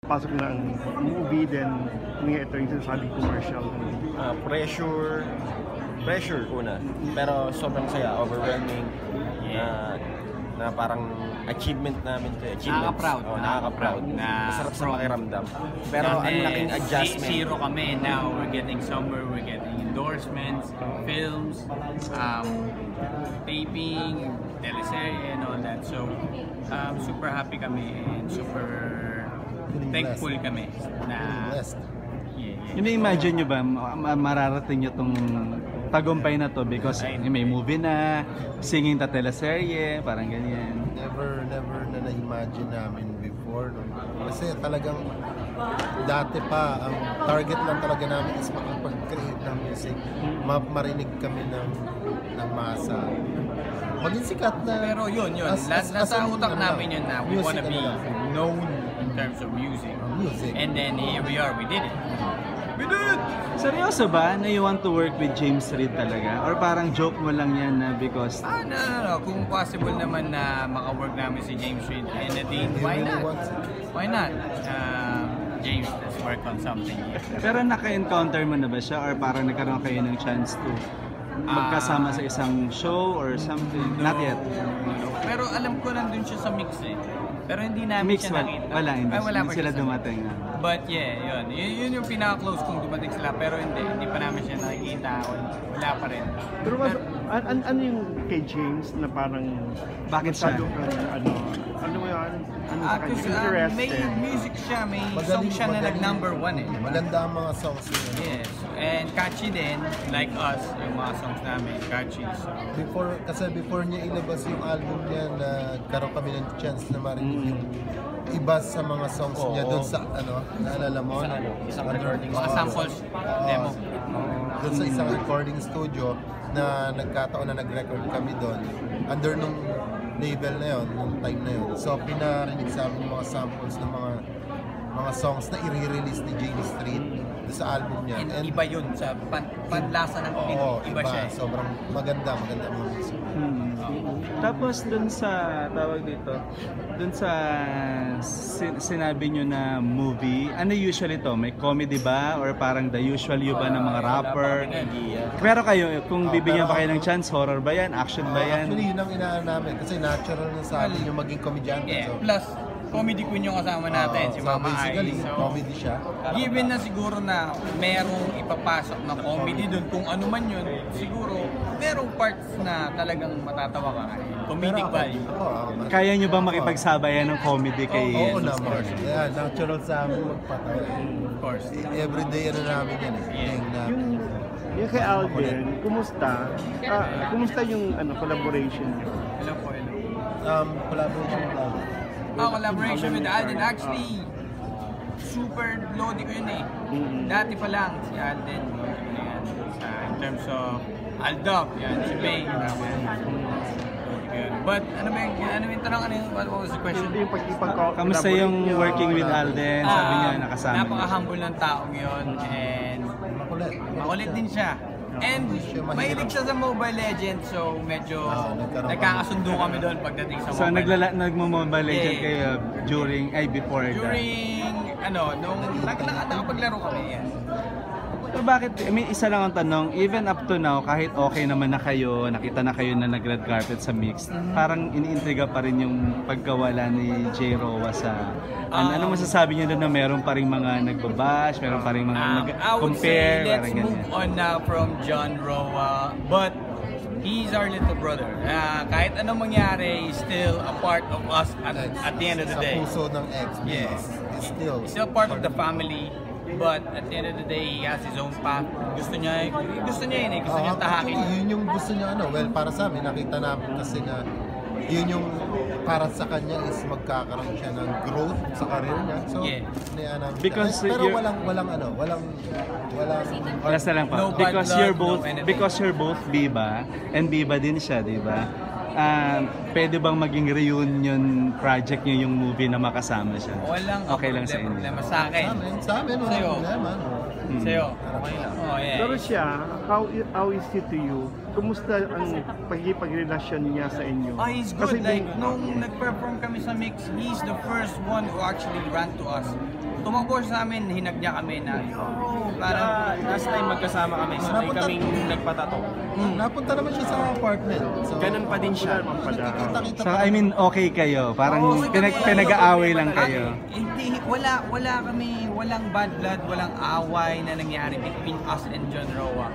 Pasok na ang movie, then ito yung sinasabi commercial. Pressure una. Pero sobrang saya, overwhelming. Na parang achievement namin to. Nakaka-proud. Nakaka-proud. Masarap sa makiramdam. Pero ang laking adjustment. Zero kami. Now we're getting somewhere, we're getting endorsements, films, taping, teleserye and all that. So super happy kami and super thankful kami na Ina-imagine nyo ba, mararating nyo itong tagumpay na to because may movie na, singing ta teleserye, parang ganyan. Never na na-imagine namin before. No? Kasi talagang dati pa, ang target lang talaga namin is makapag-create ng music. Marinig kami ng masa. Maging sikat na. Pero yun. Nasa utak namin yun na we wanna be known in terms of music. And then here we are, we did it. Seryoso ba na you want to work with James Reid talaga? Or parang joke mo lang yan na because... No. Kung possible naman na maka-work namin si James Reid and Nadine, why not? Why not? James, let's work on something. Pero naka-encounter mo na ba siya? Or parang nagkaroon kayo ng chance to magkasama sa isang show or something? Not yet. Pero alam ko nandun siya sa mix eh. Pero hindi namin mix siya nakita. Wala, hindi pa sila dumating. But yeah, yun yung pinaka-close kung dumating sila. Pero hindi pa namin siya nakikita. Wala pa rin. Pero ano yung kay James na parang... Bakit siya? Ano mo yun? Kasi may music siya, may song siya na nag-number 1 eh. Maganda ang mga songs niya. Yes. And catchy din, like us, yung mga songs namin, catchy. So. Before niya ilabas yung album niya, nagkaroon kami ng chance na marinig yung iba sa mga songs niya doon sa naalala mo? Isang recording samples demo. Doon sa isang recording studio na nagkataon na nag-record kami doon. Under nung label na yon, nung time na yon. So pinarinig sa amin yung mga samples ng mga songs na i-release ni James Reid sa album niya. And iba yun sa panlasa ng iba siya. Sobrang maganda mga music. Tapos dun sa sinabi nyo na movie, ano usually to? May comedy ba? Or parang the usual you ba ng mga rapper? Pero kayo, kung bibigyan pa kayo ng chance, horror ba yan? Action ba yan? Actually, yun ang inaan namin kasi natural na sa amin yung maging komedyante. Yeah, plus comedy queen yung kasama natin, si Mama Ai. So, comedy siya. Given na siguro na merong ipapasok na comedy doon, kung ano man yun, siguro merong parts na talagang matatawa ka. Comedic value. Kaya nyo ba makipagsabayan ng comedy kay... Oo naman. Yeah, natural sa amin magpatawa. Of course. Everyday na namin yan eh. Yung kay Alden, kumusta? Kumusta yung collaboration niyo? Hello po. Collaboration with Alden. Collaboration with Alden. Actually, super lodi ko yun eh. Dati pa lang si Alden. In terms of Aldop, si May. But ano yung tanong? What was the question? Kamusta yung working with Alden? Sabi niya nakasama niya. Napaka-humble ng taong yun. And makulit din siya. And mahilig siya sa Mobile Legends, so medyo nagkakasundo kami doon pagdating sa Mobile. So nagmo-Mobile Legends kayo before that? Nung nakapaglaro kami yan. Pero bakit, may isa lang ang tanong, even up to now, kahit okay naman na kayo, nakita na kayo na nag-red carpet sa mix, parang iniintriga pa rin yung pagkawala ni J. Roa sa... ano masasabi niyo doon na meron pa rin mga nagbabash, meron pa rin mga nag-compare, let's move on now from John Roa, but he's our little brother. Kahit anong mangyari, he's still a part of us at the end of the day. Sa puso ng ex, yes. He's still part of the family. But at the end of the day, he has his own path. Gusto niya yun Gusto niya tahakin. Yun yung gusto niya para sa amin, nakita namin kasi na yun yung para sa kanya is magkakaroon siya ng growth sa career niya. So, because pero walang last na lang pa. Because you're both Biba and Biba din siya, di ba? Pwede bang maging reunion project niyo yung movie na makasama siya? Okay lang sa inyo. Problema sa akin. Sa amin, walang problema. Sa'yo, okay lang. Pero siya, how is he to you? Kumusta ang pagrelasyon niya sa inyo? He's good. Nung nag-perform kami sa mix, he's the first one who actually ran to us tumakbo siya sa amin, hinag niya kami na, yo, parang, Last time magkasama kami, sabay kaming nagpatato. Napunta naman siya sa apartment. So, Ganun pa din siya. kita-kita So I mean, okay kayo. Parang pinag-aaway lang kayo. hindi, wala kami, walang bad blood, walang away na nangyari between us and John Roa.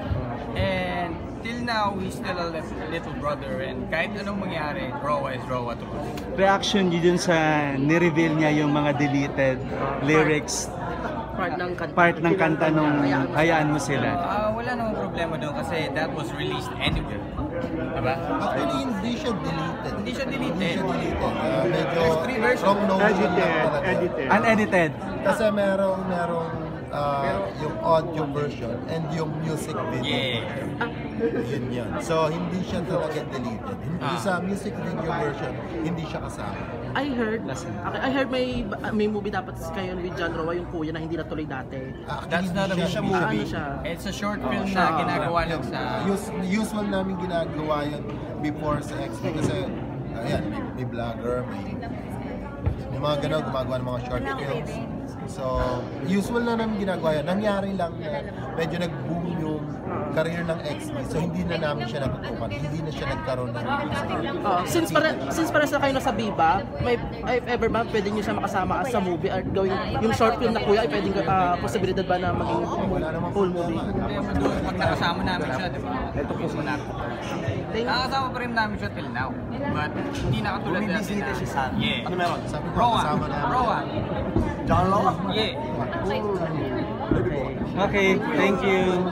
And till now, we still a little brother, and kahit anong mangyari, Roa is Roa to us. Reaction niyo dun sa nireveal niya yung mga deleted lyrics, part ng kanta nung Hayaan Mo Sila. Wala namang problema doon kasi that was released anywhere. Diba? Actually, hindi siya deleted. Hindi siya deleted. Medyo There's 3 versions. wrong notion lang talaga. Edited. Unedited. Kasi merong yung audio version and yung music video. Yeah. Yun. So, hindi siya talaga deleted. Hindi sa music video version, hindi siya kasama. I heard may movie dapat kayo with John Roa, yung kuya na hindi natuloy dati. That's not a movie. Ano siya? It's a short film na ginagawa lang sa... Usual namin ginagawa yun before sa XP kasi ayan, may vlogger, may mga gano'n gumagawa ng mga short films. So, usual na namin ginagawa yan. Nangyari lang na medyo nag-boom yung career ng XP. So, hindi na namin siya natutukan. Hindi na siya nagkaroon ng Since para sa kayo nasa Viva, if ever ba pwede niyo siya makasama sa movie or gawing yung short film na kuya, ay pwedeng posibilidad ba na maging wala namang full movie? Pag nakasama namin siya, di ba? Ito po sa natin. Nakasama pa rin namin siya till now. But hindi na katulad natin na... Bumisita siya sa amin. Yeah. Ano meron? sabi ko, Roa. kasama namin. Roa. John Roa? Yeah. Okay, thank you.